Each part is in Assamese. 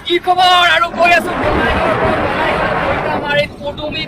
কি খবৰ আৰু কৈ আছো আমাৰ এই পদুমী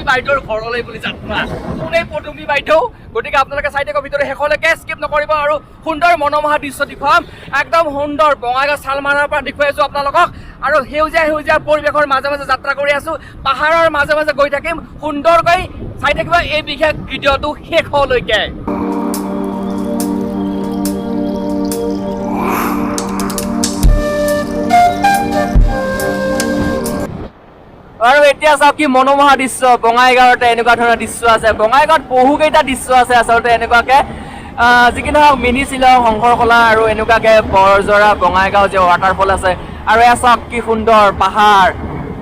বাইদেউৰ ঘৰলৈ বুলি যাত্ৰা কোনে পদুমী বাইদেউ গতিকে আপোনালোকে চাই থাকক ভিতৰত শেষলৈকে স্কিপ নকৰিব আৰু সুন্দৰ মনোমোহা দৃশ্য দেখুৱাম একদম সুন্দৰ বঙাইগাঁও চালমাৰাৰ পৰা দেখুৱাই আছো আপোনালোকক আৰু সেউজীয়া পৰিৱেশৰ মাজে মাজে যাত্ৰা কৰি আছো পাহাৰৰ মাজে মাজে গৈ থাকিম সুন্দৰকৈ চাই থাকিব এই বিশেষ ভিডিঅ'টো শেষলৈকে আৰু এতিয়া চাওক কি মনোমোহা দৃশ্য বঙাইগাঁৱতে এনেকুৱা ধৰণৰ দৃশ্য আছে বঙাইগাঁৱত বহুকেইটা দৃশ্য আছে আচলতে এনেকুৱাকে যি কি নহওক মিনি শ্বিলং শংকৰকলা আৰু এনেকুৱাকে বৰজৰা বঙাইগাঁও যে ৱাটাৰফল আছে আৰু এয়া চাওক কি সুন্দৰ পাহাৰ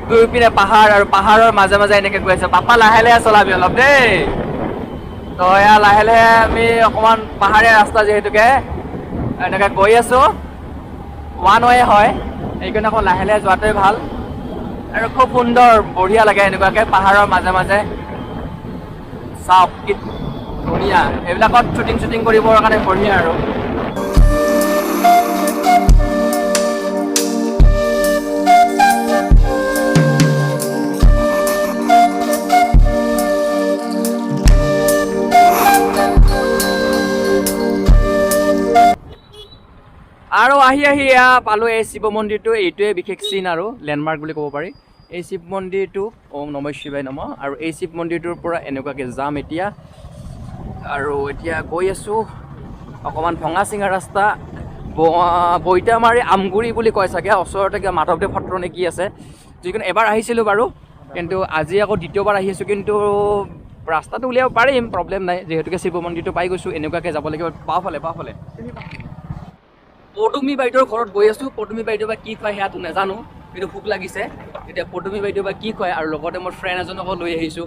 দুইপিনে পাহাৰ আৰু পাহাৰৰ মাজে মাজে এনেকৈ গৈ আছে পাপা লাহে লাহে চলাবি অলপ দেই তো এয়া লাহে লাহে আমি অকণমান পাহাৰীয়া ৰাস্তা যিহেতুকে এনেকৈ গৈ আছোঁ ওৱান ৱে হয় সেইকাৰণে অকণ লাহে লাহে যোৱাটোৱে ভাল আৰু খুব সুন্দৰ বঢ়িয়া লাগে এনেকুৱাকৈ পাহাৰৰ মাজে মাজে চাওক কি ধুনীয়া এইবিলাকত শ্বুটিং কৰিবৰ কাৰণে বঢ়িয়া আৰু আৰু আহি এয়া পালোঁ এই শিৱ মন্দিৰটো এইটোৱে বিশেষ চিন আৰু লেণ্ডমাৰ্ক বুলি ক'ব পাৰি এই শিৱ মন্দিৰটো ওম নমঃ শিৱায় নমঃ আৰু এই শিৱ মন্দিৰটোৰ পৰা এনেকুৱাকৈ যাম এতিয়া আৰু এতিয়া গৈ আছোঁ অকণমান ভঙা চিঙা ৰাস্তা বৈতামাৰী আমগুৰি বুলি কয় চাগে ওচৰতে কিবা মাধৱদেৱ সত্ৰ নে কি আছে যিকোনো এবাৰ আহিছিলোঁ বাৰু কিন্তু আজি আকৌ দ্বিতীয়বাৰ আহি আছোঁ কিন্তু ৰাস্তাটো উলিয়াব পাৰিম প্ৰব্লেম নাই যিহেতুকে শিৱ মন্দিৰটো পাই গৈছোঁ এনেকুৱাকৈ যাব লাগিব বাওঁফালে পদুমী বাইদেউৰ ঘৰত গৈ আছোঁ পদুমী বাইদেউ বা কি খুৱাই সেয়াটো নাজানো কিন্তু ভোক লাগিছে এতিয়া পদুমী বাইদেউ বা কি খুৱাই আৰু লগতে মোৰ ফ্ৰেণ্ড এজনকো লৈ আহিছোঁ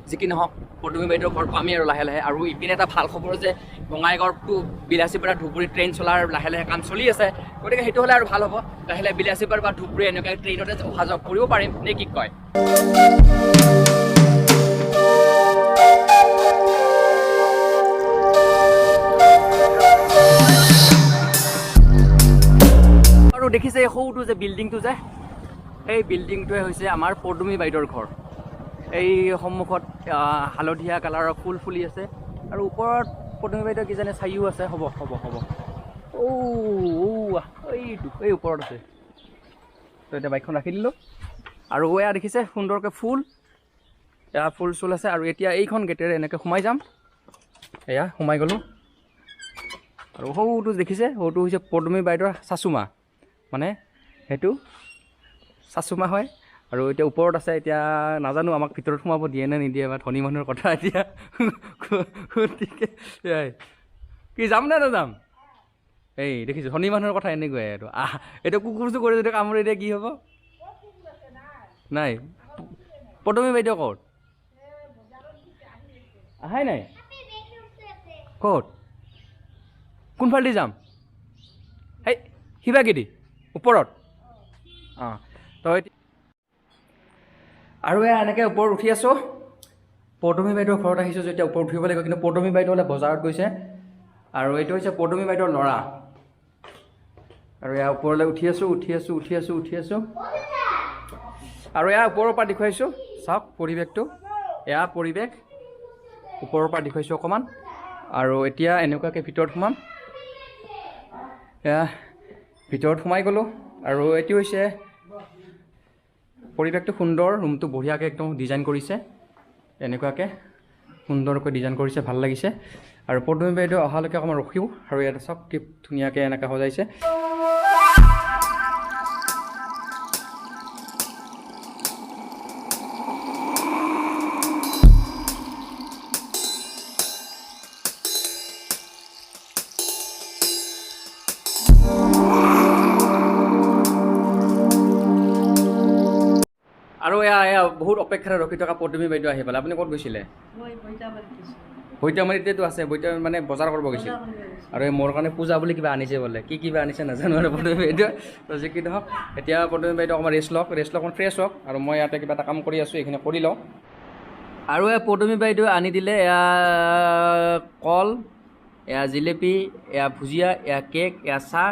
যি কি নহওক পদুমী বাইদেউৰ ঘৰত পামেই আৰু লাহে লাহে আৰু ইপিনে এটা ভাল খবৰ যে বঙাইগাঁৱটো বিলাচীপাৰা ধুবুৰী ট্ৰেইন চলাৰ লাহে লাহে কাম চলি আছে গতিকে সেইটো হ'লে আৰু ভাল হ'ব লাহে লাহে বিলাচীপাৰা বা ধুবুৰী এনেকৈ ট্ৰেইনতে অহা যোৱা কৰিব পাৰিম নে কি কয় আৰু দেখিছে এই সৰুটো যে বিল্ডিংটো যে এই বিল্ডিংটোৱে হৈছে আমাৰ পদুমী বাইদেউৰ ঘৰ এই সন্মুখত হালধীয়া কালাৰৰ ফুল ফুলি আছে আৰু ওপৰত পদুমী বাইদেউ কিজানি চাইও আছে হ'ব এই ওপৰত আছে তো এতিয়া বাইকখন ৰাখি দিলোঁ আৰু এয়া দেখিছে সুন্দৰকৈ ফুল এয়া ফুল চুল আছে আৰু এতিয়া এইখন গেটেৰে এনেকৈ সোমাই যাম এয়া সোমাই গ'লোঁ আৰু সৰুটো দেখিছে সৰুটো হৈছে পদুমী বাইদেউৰ চাচুমা মানে সেইটো চাচুমা হয় আৰু এতিয়া ওপৰত আছে এতিয়া নাজানো আমাক ভিতৰত সোমাব দিয়ে নে নিদিয়ে বা ধনী মানুহৰ কথা এতিয়া গতিকে কি যাম নে নাযাম এই দেখিছোঁ ধনী মানুহৰ কথা এনেকুৱাই আৰু এতিয়া কুকুৰটো কৰি যদি কামুৰি এতিয়া কি হ'ব নাই পদুমী বাইদেউ ক'ত আহাই নাই ক'ত কোনফালেদি যাম সেই শিৱাগিৰি ওপৰত তই আৰু এয়া এনেকৈ ওপৰত উঠি আছোঁ পদুমী বাইদেউৰ ঘৰত আহিছোঁ যেতিয়া ওপৰত উঠিব লাগিব কিন্তু পদুমী বাইদেউ হ'লে বজাৰত গৈছে আৰু এইটো হৈছে পদুমী বাইদেউৰ ল'ৰা আৰু এয়া ওপৰলৈ উঠি আছোঁ আৰু এয়া ওপৰৰ পৰা দেখুৱাইছোঁ চাওক পৰিৱেশটো এয়া পৰিৱেশ ওপৰৰ পৰা দেখুৱাইছোঁ অকণমান আৰু এতিয়া এনেকুৱাকৈ ভিতৰত সোমাম এয়া ভিতৰত সোমাই গ'লোঁ আৰু এইটো হৈছে পৰিৱেশটো সুন্দৰ ৰুমটো বঢ়িয়াকৈ একদম ডিজাইন কৰিছে এনেকুৱাকৈ সুন্দৰকৈ ডিজাইন কৰিছে ভাল লাগিছে আৰু পদুমী বাইদেউ অহালৈকে অকণমান ৰখিও আৰু ইয়াতে চাওক কি ধুনীয়াকৈ এনেকৈ সজাইছে আৰু এয়া বহুত অপেক্ষাৰে ৰখি থকা পদুমী বাইদেউ আহি পালে আপুনি ক'ত গৈছিলে বৈতামাৰীতেতো আছে বৈতামাৰী মানে বজাৰ কৰিব গৈছিল আৰু এই মোৰ কাৰণে পূজা বুলি কিবা আনিছে বোলে কি কিবা আনিছে নাজানো আৰু পদুমী বাইদেউ তো যি কি নহওক এতিয়া পদুমী বাইদেউ অকণমান ৰেষ্ট লওক অকণমান ফ্ৰেছ হওক আৰু মই ইয়াতে কিবা এটা কাম কৰি আছোঁ এইখিনি কৰি লওঁ আৰু এয়া পদুমী বাইদেউ আনি দিলে এয়া কল এয়া জিলেপি এয়া ভুজিয়া এয়া কেক এয়া চাহ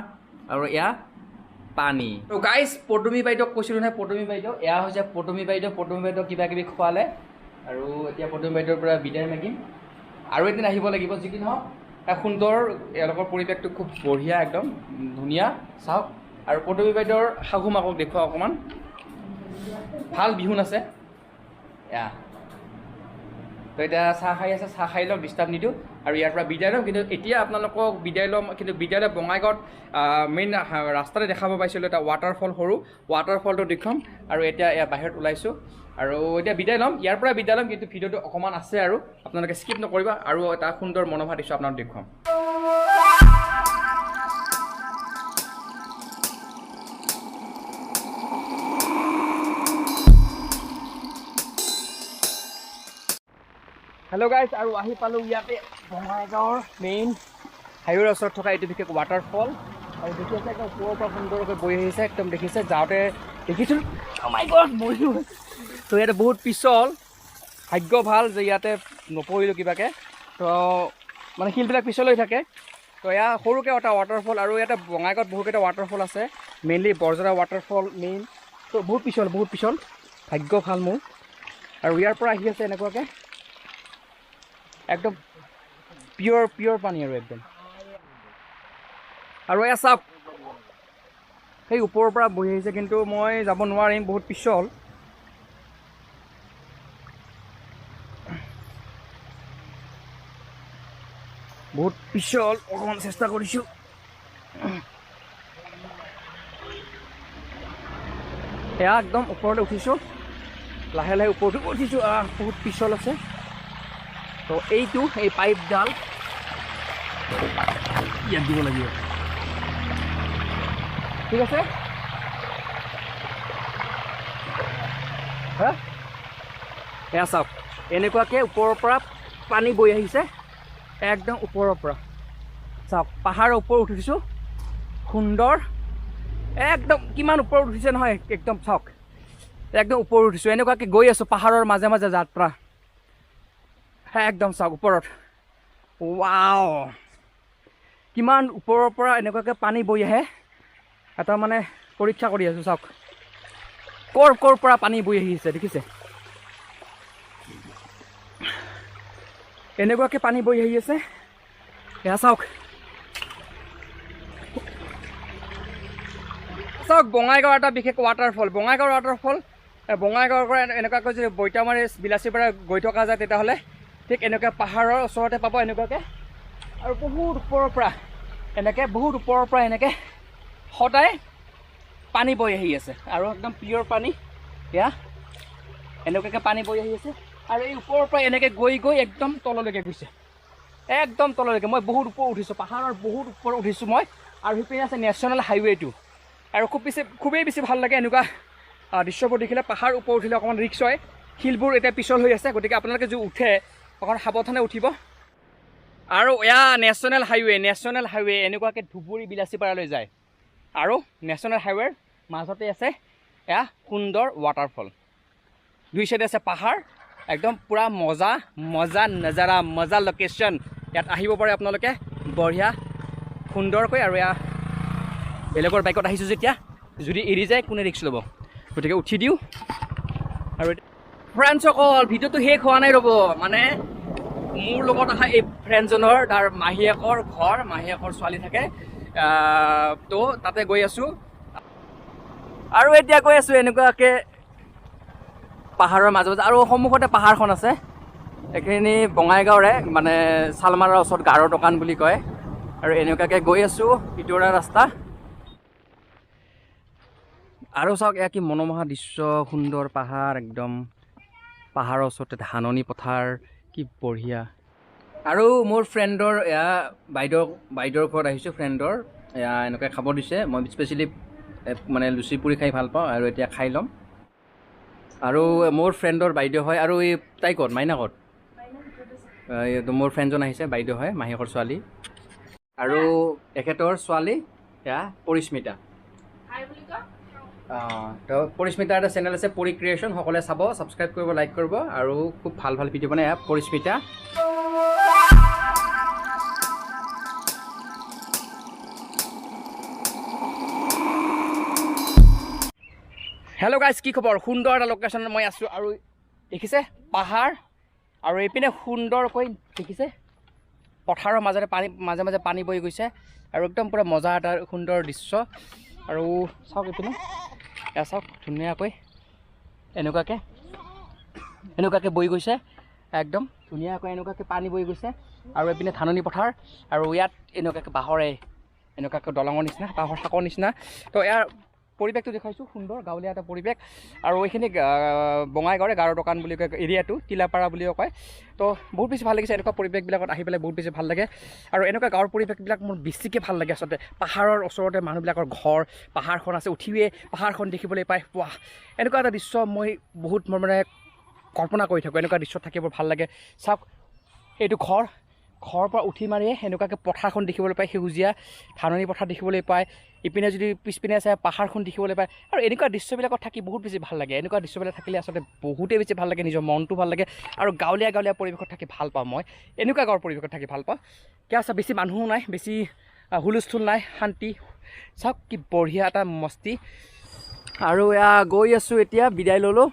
আৰু এয়া পানী। তো গাইজ পদুমী বাইদেউক কৈছিলোঁ নহয়, পদুমী বাইদেউ এয়া হৈছে পদুমী বাইদেউ কিবা কিবি খোৱালে আৰু এতিয়া পদুমী বাইদেউৰ পৰা বিদায় মাগিম। আৰু এদিন আহিব লাগিব, যি কি নহওক এক সুন্দৰ, এওঁলোকৰ পৰিৱেশটো খুব বঢ়িয়া, একদম ধুনীয়া। চাওক আৰু পদুমী বাইদেউৰ শাহু মাকক দেখুৱাওক অকণমান, ভাল বিহুন আছে এয়া। তো এতিয়া চাহ খাই আছে, চাহ খাই লওক, ডিষ্টাৰ্ব নিদিওঁ আৰু ইয়াৰ পৰা বিদায় ল'ম। কিন্তু এতিয়া আপোনালোকক বিদায় ল'ম, কিন্তু বিদায় লৈ বঙাইগাঁৱত মেইন ৰাস্তাতে দেখাব পাইছিলোঁ এটা ৱাটাৰফল, সৰু ৱাটাৰফলটো দেখুৱাম। আৰু এতিয়া এয়া বাহিৰত ওলাইছোঁ আৰু এতিয়া বিদায় ল'ম, ইয়াৰ পৰা বিদায় ল'ম। কিন্তু ভিডিঅ'টো অকণমান আছে আৰু আপোনালোকে স্কিপ নকৰিবা, আৰু এটা সুন্দৰ মনোভা দৃশ্য আপোনালোকক দেখুৱাম। হেল্ল' গাইজ, আৰু আহি পালোঁ ইয়াতে বঙাইগাঁৱৰ মেইন হাইৱেৰ ওচৰত থকা এইটো বিশেষ ৱাটাৰফল। আৰু দেখি আছে একদম ওপৰৰ পৰা সুন্দৰকৈ বৈ আহিছে, একদম দেখিছে যাওঁতে দেখিছোঁ মৰিলোঁ। তো ইয়াতে বহুত পিছল, ভাগ্য ভাল যে ইয়াতে নপৰিলোঁ কিবাকৈ। তো মানে শিলবিলাক পিছল হৈ থাকে। তো এয়া সৰুকৈ এটা ৱাটাৰফল, আৰু ইয়াতে বঙাইগাঁৱত বহুকেইটা ৱাটাৰফল আছে, মেইনলি বৰজৰা ৱাটাৰফল মেইন। তো বহুত পিছল, ভাগ্য ভাল মোৰ। আৰু ইয়াৰ পৰা আহি আছে এনেকুৱাকৈ একদম পিয়ৰ পানী আৰু একদম। আৰু এয়া চাওক সেই ওপৰৰ পৰা বহি আহিছে, কিন্তু মই যাব নোৱাৰিম, বহুত পিছল। অকণমান চেষ্টা কৰিছোঁ। এয়া একদম ওপৰলৈ উঠিছোঁ, লাহে লাহে ওপৰতো উঠিছোঁ। বহুত পিছল আছে। তো এইটো এই পাইপডাল ইয়াত দিব লাগিব, ঠিক আছে। হা এয়া চাওক এনেকুৱাকৈ ওপৰৰ পৰা পানী বৈ আহিছে, একদম ওপৰৰ পৰা। চাওক পাহাৰৰ ওপৰত উঠিছোঁ, সুন্দৰ একদম, কিমান ওপৰত উঠিছে নহয়, একদম চাওক একদম ওপৰত উঠিছোঁ। এনেকুৱাকৈ গৈ আছোঁ পাহাৰৰ মাজে মাজে যাত্ৰা, একদম চাওক ওপৰত। ৱাও, কিমান ওপৰৰ পৰা এনেকুৱাকৈ পানী বৈ আহে, এটা মানে পৰীক্ষা কৰি আছোঁ। চাওক ক'ৰ পৰা পানী বৈ আহিছে, দেখিছে এনেকুৱাকৈ পানী বৈ আহি আছে। এয়া চাওক বঙাইগাঁৱৰ এটা বিশেষ ৱাটাৰফল, বঙাইগাঁৱৰ পৰা এনেকুৱাকৈ যদি বৈতামাৰী বিলাচীৰ পৰা গৈ থকা যায় তেতিয়াহ'লে ঠিক এনেকৈ পাহাৰৰ ওচৰতে পাব এনেকুৱাকৈ। আৰু বহুত ওপৰৰ পৰা এনেকৈ সদায় পানী বৈ আহি আছে, আৰু একদম পিয়ৰ পানী। এয়া এনেকুৱাকৈ পানী বৈ আহি আছে, আৰু এই ওপৰৰ পৰা এনেকৈ গৈ একদম তললৈকে গৈছে, একদম তললৈকে। মই বহুত ওপৰত উঠিছোঁ, পাহাৰৰ বহুত ওপৰত উঠিছোঁ মই। আৰু সিপিনে আছে নেশ্যনেল হাইৱেটো। আৰু খুবেই বেছি ভাল লাগে এনেকুৱা দৃশ্যবোৰ দেখিলে। পাহাৰ ওপৰত উঠিলে অকণমান ৰিক্স হয়, শিলবোৰ এতিয়া পিছল হৈ আছে, গতিকে আপোনালোকে যদি উঠে অকণ সাৱধানে উঠিব। আৰু এয়া নেশ্যনেল হাইৱে এনেকুৱাকৈ ধুবুৰী বিলাচীপাৰালৈ যায়, আৰু নেশ্যনেল হাইৱেৰ মাজতে আছে এয়া সুন্দৰ ৱাটাৰফল। দুই চাইডে আছে পাহাৰ, একদম পূৰা মজা নজাৰা, মজা লোকেশ্যন। ইয়াত আহিব পাৰে আপোনালোকে বঢ়িয়া সুন্দৰকৈ। আৰু এয়া বেলেগৰ বাইকত আহিছোঁ যেতিয়া, যদি এৰি যায় কোনে ৰিক্স ল'ব, গতিকে উঠি দিওঁ। আৰু ফ্ৰেণ্ডসকল ভিডিঅ'টো শেষ হোৱা নাই, ৰ'ব। মানে মোৰ লগত অহা এই ফ্ৰেণ্ডজনৰ তাৰ মাহীয়েকৰ ছোৱালী থাকে, তো তাতে গৈ আছোঁ। আৰু এতিয়া গৈ আছোঁ এনেকুৱাকৈ পাহাৰৰ মাজে মাজে, আৰু সন্মুখতে পাহাৰখন আছে। এইখিনি বঙাইগাঁৱৰে, মানে চালমাৰাৰ ওচৰত গাৰো দোকান বুলি কয়। আৰু এনেকুৱাকৈ গৈ আছোঁ ভিতৰুৱা ৰাস্তা। আৰু চাওক এয়া কি মনোমোহা দৃশ্য, সুন্দৰ পাহাৰ, একদম পাহাৰৰ ওচৰতে ধাননি পথাৰ, কি বঢ়িয়া। আৰু মোৰ ফ্ৰেণ্ডৰ এয়া বাইদেউৰ ঘৰত আহিছোঁ, ফ্ৰেণ্ডৰ এয়া এনেকৈ খাব দিছে। মই স্পেচিয়েলি মানে লুচি পুৰি খাই ভাল পাওঁ, আৰু এতিয়া খাই ল'ম। আৰু মোৰ ফ্ৰেণ্ডৰ বাইদেউ হয়, আৰু এই তাই ক'ত, মাইনা ক'ত? মোৰ ফ্ৰেণ্ডজন আহিছে, বাইদেউ হয়, মাহীয়েকৰ ছোৱালী। আৰু এখেতৰ ছোৱালী এয়া পৰিস্মিতা। তো পৰিস্মিতাৰ এটা চেনেল আছে, পৰি ক্ৰিয়েশ্যন, সকলোৱে চাব, ছাবস্ক্ৰাইব কৰিব, লাইক কৰিব, আৰু খুব ভাল ভিডিঅ' বনাই এয়া পৰিস্মিতা। হেল্ল' গাইজ, কি খবৰ? সুন্দৰ এটা লোকেশ্যনত মই আছোঁ আৰু দেখিছে পাহাৰ আৰু এইপিনে সুন্দৰকৈ দেখিছে পথাৰৰ মাজতে মাজে মাজে পানী বৈ গৈছে আৰু একদম পূৰা মজা এটা সুন্দৰ দৃশ্য। আৰু চাওক এইপিনে এয়া চাওক ধুনীয়াকৈ এনেকুৱাকৈ বৈ গৈছে, একদম ধুনীয়াকৈ এনেকুৱাকৈ পানী বৈ গৈছে আৰু এইপিনে ধাননি পথাৰ আৰু ইয়াত এনেকুৱাকৈ বাঁহৰে এনেকুৱাকৈ দলঙৰ নিচিনা বাঁহৰ শাকৰ নিচিনা। তো ইয়াৰ পৰিৱেশটো দেখাইছোঁ, সুন্দৰ গাঁৱলীয়া এটা পৰিৱেশ। আৰু এইখিনি বঙাইগাঁৱৰে গাঁৱৰ দোকান বুলি কয় এৰিয়াটো, তিলাপাৰা বুলিও কয়। তো বহুত বেছি ভাল লাগিছে এনেকুৱা পৰিৱেশবিলাকত আহি পেলাই, বহুত বেছি ভাল লাগে। আৰু এনেকুৱা গাঁৱৰ পৰিৱেশবিলাক মোৰ বেছিকৈ ভাল লাগে আচলতে। পাহাৰৰ ওচৰতে মানুহবিলাকৰ ঘৰ, পাহাৰখন আছে, উঠিয়ে পাহাৰখন দেখিবলৈ পায়। ৱাহ, এনেকুৱা এটা দৃশ্য মই মোৰ মানে কল্পনা কৰি থাকোঁ, এনেকুৱা দৃশ্যত থাকি বৰ ভাল লাগে। চাওক এইটো ঘৰৰ পৰা উঠি মাৰিয়ে এনেকুৱাকৈ পথাৰখন দেখিবলৈ পায়, সেউজীয়া ধাননি পথাৰ দেখিবলৈ পায়। ইপিনে যদি পিছপিনে আছে পাহাৰখন দেখিবলৈ পায়। আৰু এনেকুৱা দৃশ্যবিলাকত থাকি বহুত বেছি ভাল লাগে। এনেকুৱা দৃশ্যবিলাক থাকিলে আচলতে বহুতেই বেছি ভাল লাগে, নিজৰ মনটো ভাল লাগে। আৰু গাঁৱলীয়া পৰিৱেশত থাকি ভাল পাওঁ মই, এনেকুৱা গাঁৱৰ পৰিৱেশত থাকি ভাল পাওঁ। কিয় আছে বেছি মানুহো নাই, বেছি হুলস্থুল নাই, শান্তি। চাওক কি বঢ়িয়া এটা মস্তি। আৰু এয়া গৈ আছোঁ এতিয়া, বিদায় ল'লোঁ।